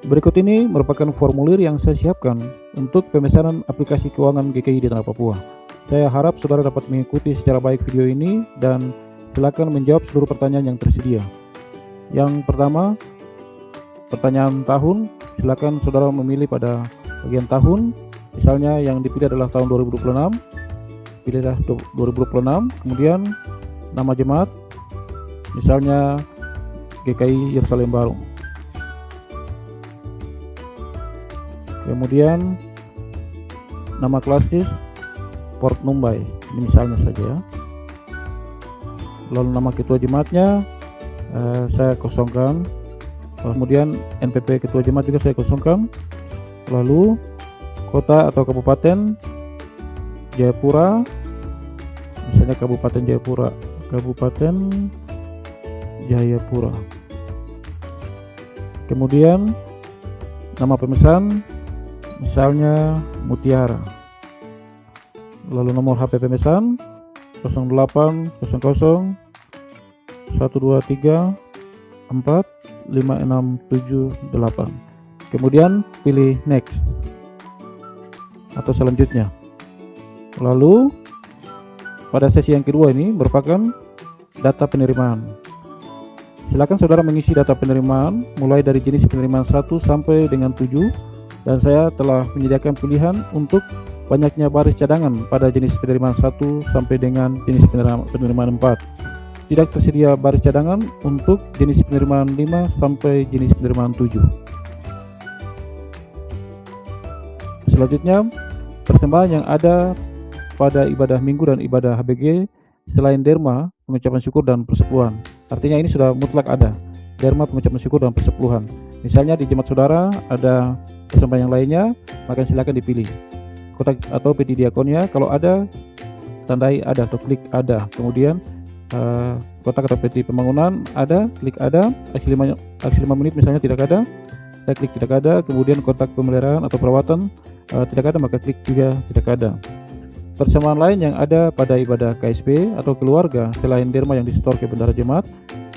Berikut ini merupakan formulir yang saya siapkan untuk pemesanan aplikasi keuangan GKI di Tanah Papua. Saya harap saudara dapat mengikuti secara baik video ini dan silakan menjawab seluruh pertanyaan yang tersedia. Yang pertama, pertanyaan tahun. Silakan saudara memilih pada bagian tahun. Misalnya yang dipilih adalah tahun 2026. Pilihlah 2026. Kemudian nama jemaat. Misalnya GKI Yerusalem Baru. Kemudian nama klasis Port Numbai, ini misalnya saja ya. Lalu nama ketua jemaatnya saya kosongkan. Kemudian NPP ketua jemaat juga saya kosongkan. Lalu kota atau kabupaten Jayapura, misalnya Kabupaten Jayapura, Kemudian nama pemesan misalnya Mutiara. Lalu nomor HP pemesan 0800 123 4 5678. Kemudian pilih next atau selanjutnya. Lalu pada sesi yang kedua ini merupakan data penerimaan. Silakan saudara mengisi data penerimaan mulai dari jenis penerimaan 1 sampai dengan 7. Dan saya telah menyediakan pilihan untuk banyaknya baris cadangan pada jenis penerimaan 1 sampai dengan jenis penerimaan 4. Tidak tersedia baris cadangan untuk jenis penerimaan 5 sampai jenis penerimaan 7. Selanjutnya, persembahan yang ada pada ibadah minggu dan ibadah HBG selain derma, pengucapan syukur dan persepuluhan. Artinya ini sudah mutlak ada derma, pengucapan syukur dan persepuluhan. Misalnya di jemaat saudara ada persembahan yang lainnya, maka silakan dipilih kotak atau peti diakonnya. Kalau ada, tandai ada atau klik ada. Kemudian kotak atau peti pembangunan ada, klik ada. Aksi 5 menit misalnya tidak ada, saya klik tidak ada. Kemudian kotak pemeliharaan atau perawatan tidak ada, maka klik juga tidak ada. Persembahan lain yang ada pada ibadah KSP atau keluarga selain derma yang disetor ke bendahara jemaat,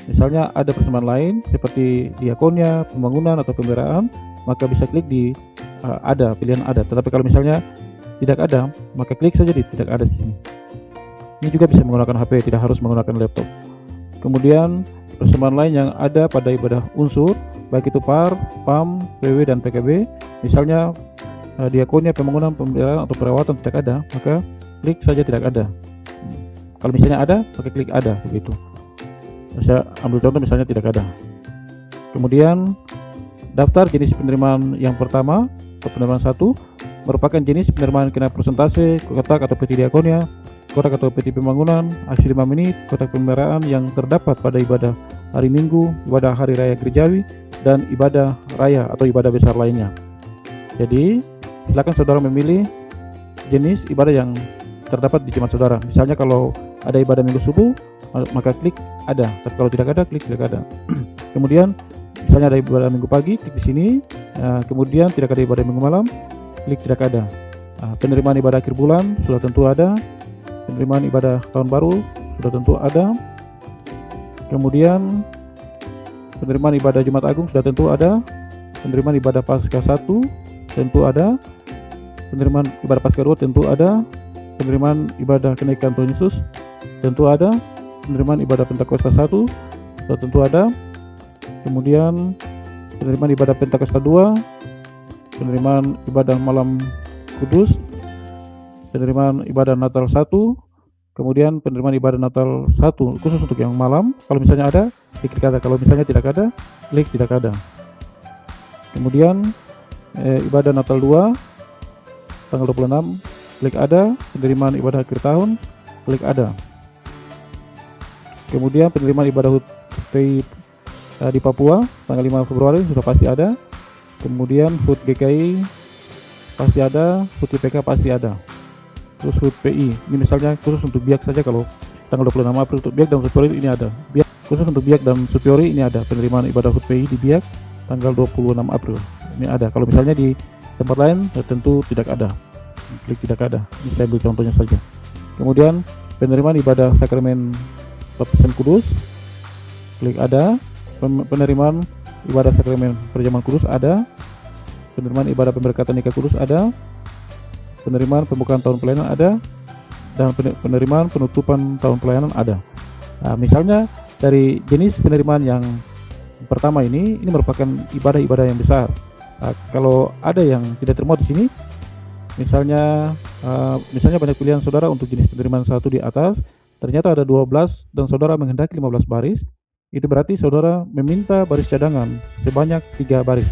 misalnya ada persembahan lain seperti diakonnya, pembangunan atau pemeliharaan, maka bisa klik di ada, pilihan ada. Tetapi kalau misalnya tidak ada, maka klik saja di tidak ada di sini. Ini juga bisa menggunakan HP, tidak harus menggunakan laptop. Kemudian persembahan lain yang ada pada ibadah unsur, baik itu PAR, PAM, PW dan PKB, misalnya diakonnya, pembangunan, pemeliharaan atau perawatan tidak ada, maka klik saja tidak ada. Kalau misalnya ada, maka klik ada, begitu. Saya ambil contoh misalnya tidak ada. Kemudian daftar jenis penerimaan yang pertama atau penerimaan 1 merupakan jenis penerimaan kena persentase, kotak atau peti diakonnya, kotak atau peti pembangunan, aksi 5 menit, kotak pemeliharaan yang terdapat pada ibadah hari Minggu, ibadah hari raya gerejawi, dan ibadah raya atau ibadah besar lainnya. Jadi silakan saudara memilih jenis ibadah yang terdapat di jemaat saudara. Misalnya kalau ada ibadah minggu subuh, maka klik ada. Tapi kalau tidak ada, klik tidak ada. Kemudian misalnya ada ibadah minggu pagi, klik di sini. Kemudian tidak ada ibadah minggu malam, klik tidak ada. Penerimaan ibadah akhir bulan sudah tentu ada. Penerimaan ibadah tahun baru sudah tentu ada. Kemudian penerimaan ibadah Jumat Agung sudah tentu ada. Penerimaan ibadah Paskah 1 tentu ada. Penerimaan ibadah Paskah 2 tentu ada. Penerimaan ibadah kenaikan Tuhan Yesus tentu ada. Penerimaan ibadah Pentakosta 1 sudah tentu ada. Kemudian penerimaan ibadah Pentakosta 2, penerimaan ibadah malam kudus, penerimaan ibadah Natal 1, kemudian penerimaan ibadah Natal 1 khusus untuk yang malam. Kalau misalnya ada, klik ada. Kalau misalnya tidak ada, klik tidak ada. Kemudian ibadah Natal 2 tanggal 26, klik ada. Penerimaan ibadah akhir tahun, klik ada. Kemudian penerimaan ibadah HUT PI di Papua tanggal 5 Februari sudah pasti ada. Kemudian HUT GKI pasti ada, HUT IPK pasti ada. Terus HUT PI, ini misalnya khusus untuk biak saja, kalau tanggal 26 April untuk biak dan Supiori ini ada. Biak, khusus untuk biak dan Supiori ini ada penerimaan ibadah HUT PI di biak tanggal 26 April. Ini ada. Kalau misalnya di tempat lain tentu tidak ada. Klik tidak ada. Ini saya ambil contohnya saja. Kemudian penerimaan ibadah sakramen baptisan kudus, klik ada. Penerimaan ibadah sakramen perjamuan kudus ada, penerimaan ibadah pemberkatan nikah kudus ada, penerimaan pembukaan tahun pelayanan ada, dan penerimaan penutupan tahun pelayanan ada. Nah, misalnya dari jenis penerimaan yang pertama ini merupakan ibadah-ibadah yang besar. Nah, kalau ada yang tidak termuat di sini, misalnya banyak pilihan saudara untuk jenis penerimaan satu di atas, ternyata ada 12 dan saudara menghendaki 15 baris, itu berarti saudara meminta baris cadangan sebanyak 3 baris.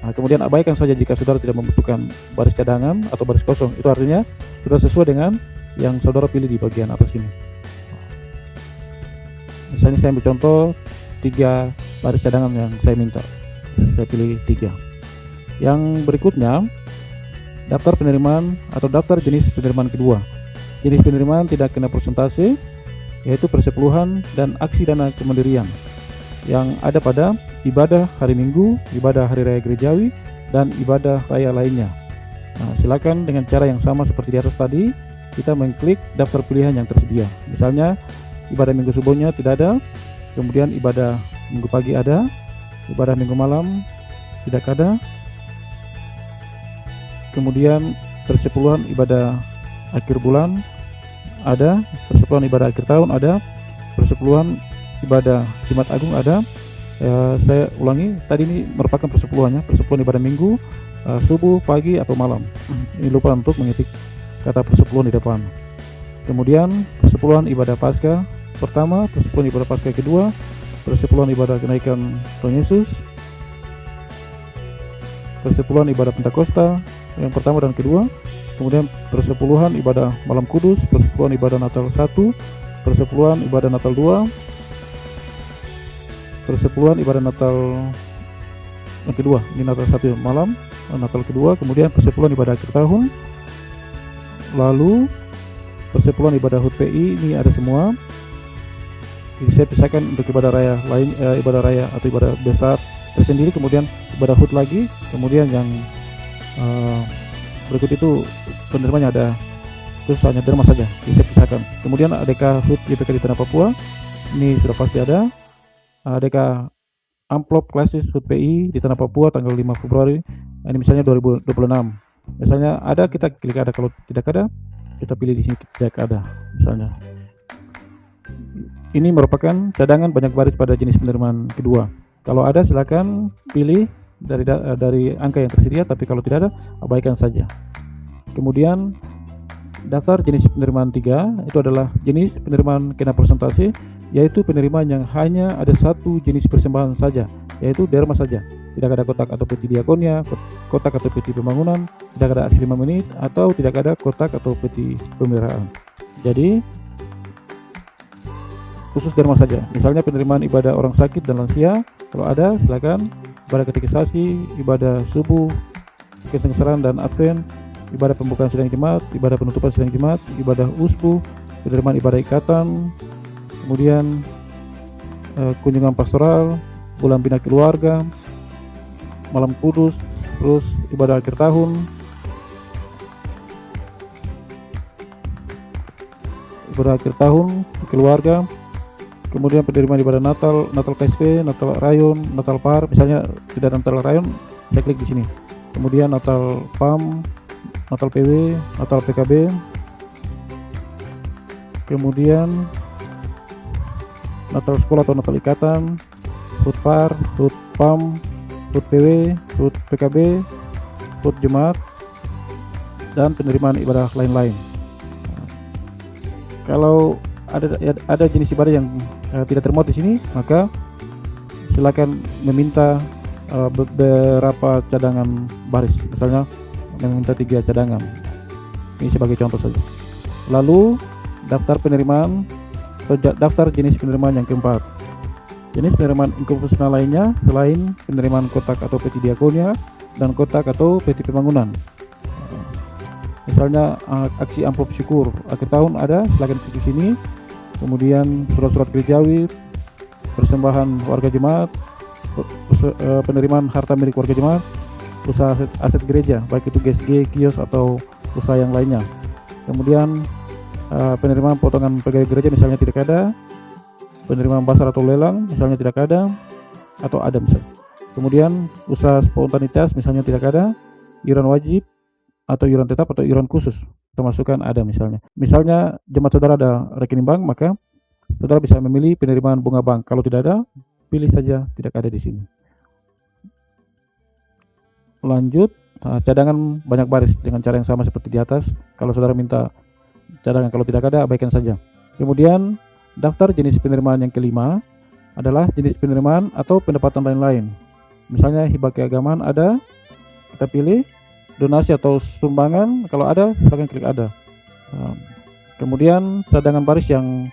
Nah, kemudian abaikan saja jika saudara tidak membutuhkan baris cadangan atau baris kosong. Itu artinya sudah sesuai dengan yang saudara pilih di bagian atas ini. Misalnya saya ambil contoh 3 baris cadangan yang saya minta. Saya pilih 3. Yang berikutnya, daftar penerimaan atau daftar jenis penerimaan kedua. Jenis penerimaan tidak kena persentase, yaitu persepuluhan dan aksi dana kemandirian yang ada pada ibadah hari Minggu, ibadah hari raya gerejawi, dan ibadah raya lainnya. Nah, silakan dengan cara yang sama seperti di atas tadi, kita mengklik daftar pilihan yang tersedia. Misalnya ibadah Minggu subuhnya tidak ada, kemudian ibadah Minggu pagi ada, ibadah Minggu malam tidak ada, kemudian persepuluhan ibadah akhir bulan ada, persepuluhan ibadah akhir tahun ada, persepuluhan ibadah Jumat Agung ada. Saya ulangi, tadi ini merupakan persepuluhannya, persepuluhan ibadah Minggu, subuh, pagi, atau malam. Ini lupa untuk mengetik kata persepuluhan di depan. Kemudian persepuluhan ibadah Paskah pertama, persepuluhan ibadah Paskah kedua, persepuluhan ibadah kenaikan Tuhan Yesus, persepuluhan ibadah Pentakosta yang pertama dan kedua, kemudian persepuluhan ibadah Malam Kudus, persepuluhan ibadah Natal 1, persepuluhan ibadah Natal 2, persepuluhan ibadah Natal yang kedua, ini Natal 1 malam, Natal kedua, kemudian persepuluhan ibadah akhir tahun, lalu persepuluhan ibadah HUT PI, ini ada semua. Jadi saya pisahkan untuk ibadah raya lain, ibadah raya atau ibadah besar tersendiri, kemudian ibadah HUT lagi, kemudian yang berikut itu penerimaannya ada, terus hanya derma saja, bisa pisahkan. Kemudian ADK HUT YPK di Tanah Papua, ini sudah pasti ada. ADK amplop klasis HUT PI di Tanah Papua tanggal 5 Februari, ini misalnya 2026. Misalnya ada, kita klik ada, kalau tidak ada kita pilih di sini tidak ada misalnya. Ini merupakan cadangan banyak baris pada jenis penerimaan kedua. Kalau ada silakan pilih dari angka yang tersedia, tapi kalau tidak ada abaikan saja. Kemudian daftar jenis penerimaan 3 itu adalah jenis penerimaan kena persentase, yaitu penerimaan yang hanya ada satu jenis persembahan saja, yaitu derma saja. Tidak ada kotak atau peti diakonia, kotak atau peti pembangunan, tidak ada aksi 5 menit, atau tidak ada kotak atau peti pemeliharaan. Jadi khusus derma saja. Misalnya penerimaan ibadah orang sakit dan lansia, kalau ada silakan. Ibadah katekisasi, ibadah subuh, kesengseran dan advent, ibadah pembukaan sidang jemaat, ibadah penutupan sidang jemaat, ibadah usbu, penerimaan ibadah ikatan, kemudian kunjungan pastoral, bulan bina keluarga, malam kudus, terus ibadah akhir tahun, keluarga, kemudian penerimaan ibadah Natal, Natal KSP, Natal Rayon, Natal Par. Misalnya tidak Natal Rayon, saya klik di sini. Kemudian Natal PAM, Natal PW, Natal PKB, kemudian Natal sekolah atau Natal ikatan, HUT Par, HUT PAM, HUT PW, HUT PKB, HUT Jemaat, dan penerimaan ibadah lain-lain. Kalau ada jenis ibadah yang tidak termuat di sini, maka silakan meminta beberapa cadangan baris, misalnya meminta 3 cadangan. Ini sebagai contoh saja. Lalu daftar penerimaan atau daftar jenis penerimaan yang keempat. Jenis penerimaan inkonvensional lainnya selain penerimaan kotak atau peti diakonia dan kotak atau peti pembangunan. Misalnya aksi amplop syukur akhir tahun ada, silakan klik di sini. Kemudian surat-surat gerejawi, persembahan warga jemaat, penerimaan harta milik warga jemaat, usaha aset gereja, baik itu GSG, kios atau usaha yang lainnya. Kemudian penerimaan potongan pegawai gereja misalnya tidak ada, penerimaan pasar atau lelang misalnya tidak ada, atau ada misalnya. Kemudian usaha spontanitas misalnya tidak ada, iuran wajib atau iuran tetap atau iuran khusus termasukkan ada misalnya. Misalnya jemaat saudara ada rekening bank, maka saudara bisa memilih penerimaan bunga bank. Kalau tidak ada, pilih saja tidak ada di sini. Lanjut, cadangan banyak baris dengan cara yang sama seperti di atas. Kalau saudara minta cadangan, kalau tidak ada, abaikan saja. Kemudian daftar jenis penerimaan yang kelima adalah jenis penerimaan atau pendapatan lain-lain. Misalnya hibah keagamaan ada, kita pilih. Donasi atau sumbangan, kalau ada silakan klik ada. Kemudian cadangan baris yang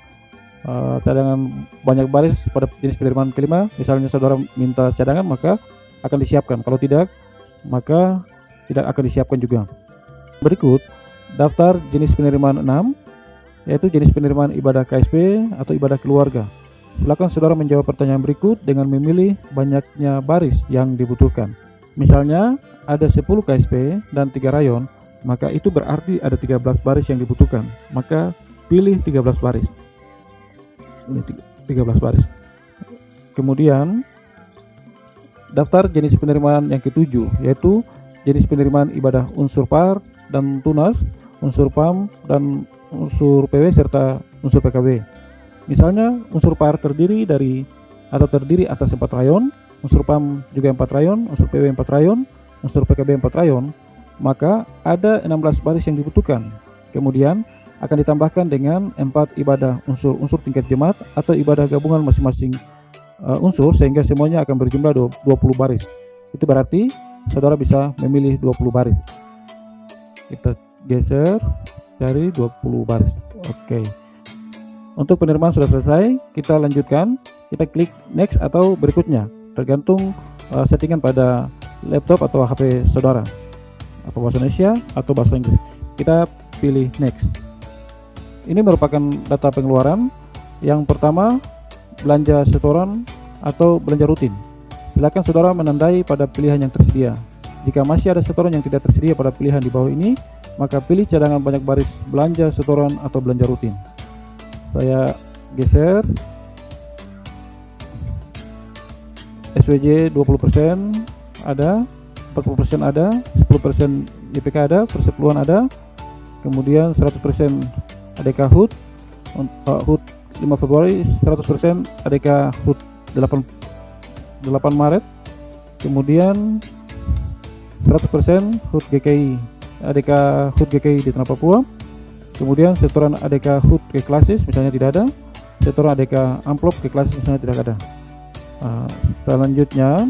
cadangan banyak baris pada jenis penerimaan kelima, misalnya saudara minta cadangan maka akan disiapkan, kalau tidak maka tidak akan disiapkan juga. Berikut daftar jenis penerimaan 6, yaitu jenis penerimaan ibadah KSP atau ibadah keluarga. Silakan saudara menjawab pertanyaan berikut dengan memilih banyaknya baris yang dibutuhkan. Misalnya ada 10 KSP dan 3 rayon, maka itu berarti ada 13 baris yang dibutuhkan. Maka pilih 13 baris. Ini 13 baris. Kemudian daftar jenis penerimaan yang ketujuh, yaitu jenis penerimaan ibadah unsur par dan tunas, unsur PAM dan unsur PW serta unsur PKB. Misalnya unsur par terdiri atas 4 rayon, unsur PAM juga 4 rayon, unsur PW 4 rayon, unsur PKB 4 rayon, maka ada 16 baris yang dibutuhkan. Kemudian akan ditambahkan dengan 4 ibadah unsur tingkat jemaat atau ibadah gabungan masing-masing unsur, sehingga semuanya akan berjumlah 20 baris. Itu berarti saudara bisa memilih 20 baris. Kita geser cari 20 baris. Oke. Untuk penerimaan sudah selesai, kita lanjutkan. Kita klik next atau berikutnya, tergantung settingan pada laptop atau HP saudara, apa bahasa Indonesia atau bahasa Inggris. Kita pilih next. Ini merupakan data pengeluaran. Yang pertama, belanja setoran atau belanja rutin. Silakan saudara menandai pada pilihan yang tersedia. Jika masih ada setoran yang tidak tersedia pada pilihan di bawah ini, maka pilih cadangan banyak baris belanja setoran atau belanja rutin. Saya geser. SWJ 20% ada, 40% ada, 10% YPK ada, persepuluhan ada, kemudian 100% ADK HUT, HUT 5 Februari, 100% ADK HUT 8 Maret, kemudian 100% HUT GKI, ADK HUT GKI di Tanah Papua, kemudian setoran ADK HUT ke klasis misalnya tidak ada, setoran ADK amplop ke klasis misalnya tidak ada. Selanjutnya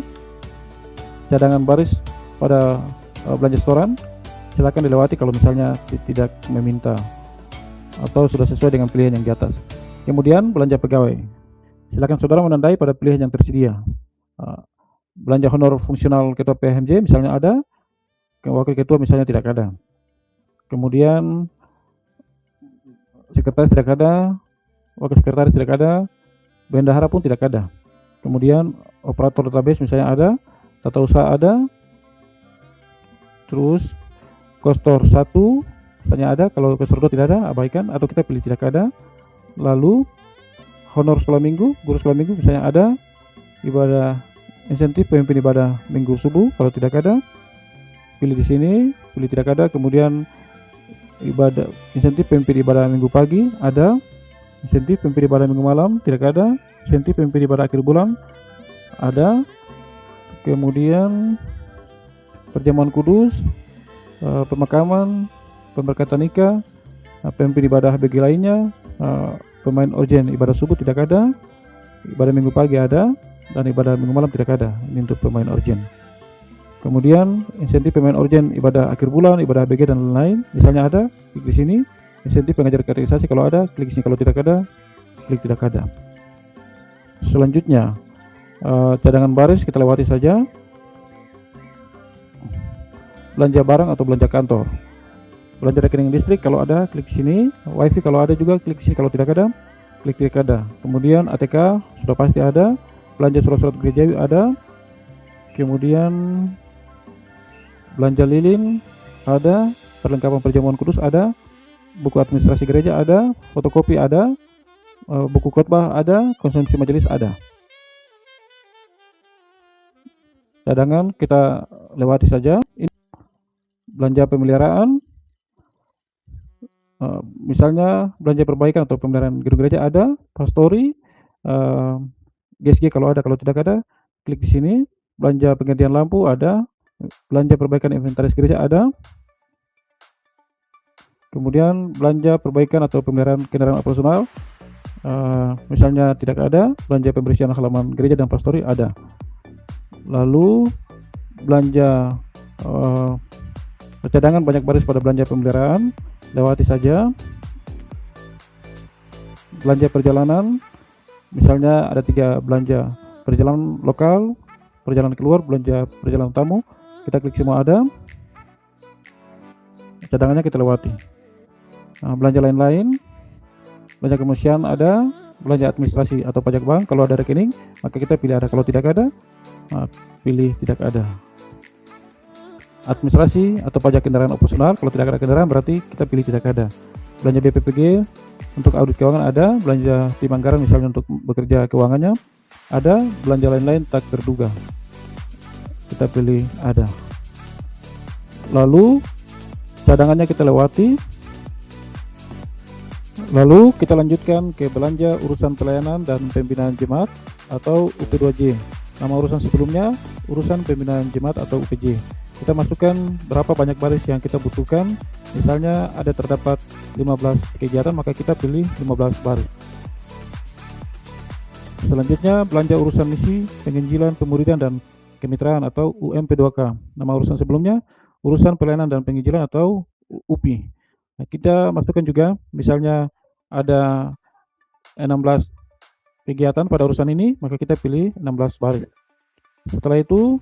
cadangan baris pada belanja setoran silakan dilewati kalau misalnya tidak meminta atau sudah sesuai dengan pilihan yang di atas. Kemudian belanja pegawai, silakan saudara menandai pada pilihan yang tersedia. Belanja honor fungsional ketua PHMJ misalnya ada, wakil ketua misalnya tidak ada. Kemudian sekretaris tidak ada, wakil sekretaris tidak ada, bendahara pun tidak ada. Kemudian operator database misalnya ada, tata usaha ada, terus kostor 1 misalnya ada, kalau kostor 2 tidak ada, abaikan atau kita pilih tidak ada. Lalu honor sekolah minggu, guru sekolah minggu misalnya ada, ibadah insentif pemimpin ibadah minggu subuh kalau tidak ada, pilih di sini, pilih tidak ada. Kemudian ibadah insentif pemimpin ibadah minggu pagi ada, insentif pemimpin ibadah minggu malam tidak ada, insentif pemimpin ibadah akhir bulan ada. Kemudian perjamuan kudus, pemakaman, pemberkatan nikah, pemimpin ibadah BG lainnya, pemain orjen ibadah subuh tidak ada, ibadah minggu pagi ada, dan ibadah minggu malam tidak ada. Ini untuk pemain orjen. Kemudian insentif pemain orjen ibadah akhir bulan, ibadah BG dan lain-lain misalnya ada, klik di sini. Insentif pengajar kategorisasi kalau ada, klik di sini. Kalau tidak ada, klik tidak ada. Selanjutnya cadangan baris kita lewati saja. Belanja barang atau belanja kantor, belanja rekening listrik kalau ada, klik sini. Wifi kalau ada juga, klik sini. Kalau tidak ada, klik tidak ada. Kemudian ATK sudah pasti ada, belanja surat-surat gerejawi ada, kemudian belanja lilin ada, perlengkapan perjamuan kudus ada, buku administrasi gereja ada, fotokopi ada, buku khotbah ada, konsumsi majelis ada. cadangan kita lewati saja. Ini belanja pemeliharaan, misalnya belanja perbaikan atau pemeliharaan gedung gereja ada, pastori, GSG kalau ada, kalau tidak ada klik di sini. Belanja penggantian lampu ada, belanja perbaikan inventaris gereja ada, kemudian belanja perbaikan atau pemeliharaan kendaraan operasional misalnya tidak ada. Belanja pembersihan halaman gereja dan pastori ada. Lalu belanja cadangan banyak baris pada belanja pemeliharaan, lewati saja. Belanja perjalanan, misalnya ada 3 belanja: perjalanan lokal, perjalanan keluar, belanja perjalanan tamu, kita klik semua ada, cadangannya kita lewati. Belanja lain-lain, belanja kemanusiaan ada, belanja administrasi atau pajak bank, kalau ada rekening maka kita pilih ada, kalau tidak ada pilih tidak ada. Administrasi atau pajak kendaraan operasional, kalau tidak ada kendaraan berarti kita pilih tidak ada. Belanja BPPG untuk audit keuangan ada, belanja tim anggaran misalnya untuk bekerja keuangannya ada, belanja lain-lain tak terduga kita pilih ada. Lalu cadangannya kita lewati. Lalu kita lanjutkan ke belanja urusan pelayanan dan pembinaan jemaat atau UP2J. Nama urusan sebelumnya urusan pembinaan jemaat atau UPJ. Kita masukkan berapa banyak baris yang kita butuhkan. Misalnya ada terdapat 15 kegiatan, maka kita pilih 15 baris. Selanjutnya belanja urusan misi, penginjilan, pemuridan dan kemitraan atau UMP2K. Nama urusan sebelumnya urusan pelayanan dan penginjilan atau UPI. Kita masukkan juga misalnya ada 16 kegiatan pada urusan ini, maka kita pilih 16 baris. Setelah itu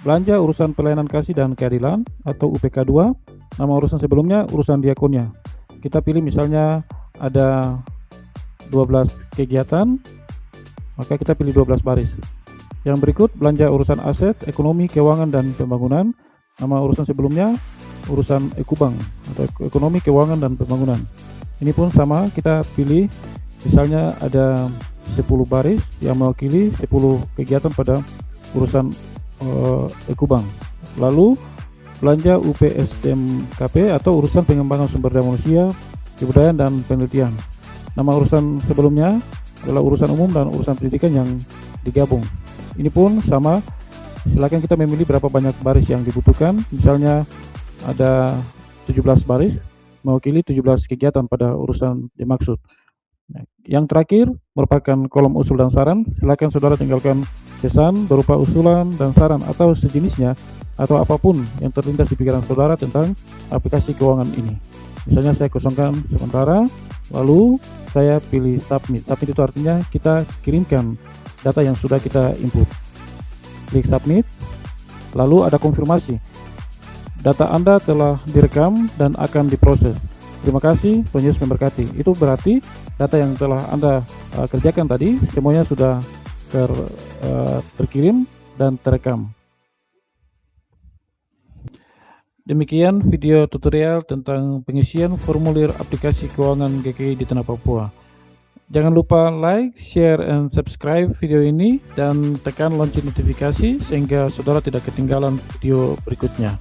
belanja urusan pelayanan kasih dan keadilan atau UPK2. Nama urusan sebelumnya urusan diakonia. Kita pilih misalnya ada 12 kegiatan, maka kita pilih 12 baris. Yang berikut belanja urusan aset, ekonomi, keuangan dan pembangunan. Nama urusan sebelumnya urusan Ekubang atau ekonomi, keuangan dan pembangunan. Ini pun sama, kita pilih misalnya ada 10 baris yang mewakili 10 kegiatan pada urusan Ekubang. Lalu belanja UPSDMKP atau urusan pengembangan sumber daya manusia, kebudayaan dan penelitian. Nama urusan sebelumnya adalah urusan umum dan urusan pendidikan yang digabung. Ini pun sama, silakan kita memilih berapa banyak baris yang dibutuhkan. Misalnya ada 17 baris mewakili 17 kegiatan pada urusan dimaksud. Yang terakhir merupakan kolom usul dan saran. Silakan saudara tinggalkan pesan berupa usulan dan saran atau sejenisnya atau apapun yang terlintas di pikiran saudara tentang aplikasi keuangan ini. Misalnya saya kosongkan sementara, lalu saya pilih submit. Submit itu artinya kita kirimkan data yang sudah kita input. Klik submit, lalu ada konfirmasi. Data Anda telah direkam dan akan diproses. Terima kasih, Tuhan Yesus memberkati. Itu berarti data yang telah Anda kerjakan tadi semuanya sudah terkirim dan terekam. Demikian video tutorial tentang pengisian formulir aplikasi keuangan GKI di Tanah Papua. Jangan lupa like, share, and subscribe video ini dan tekan lonceng notifikasi sehingga saudara tidak ketinggalan video berikutnya.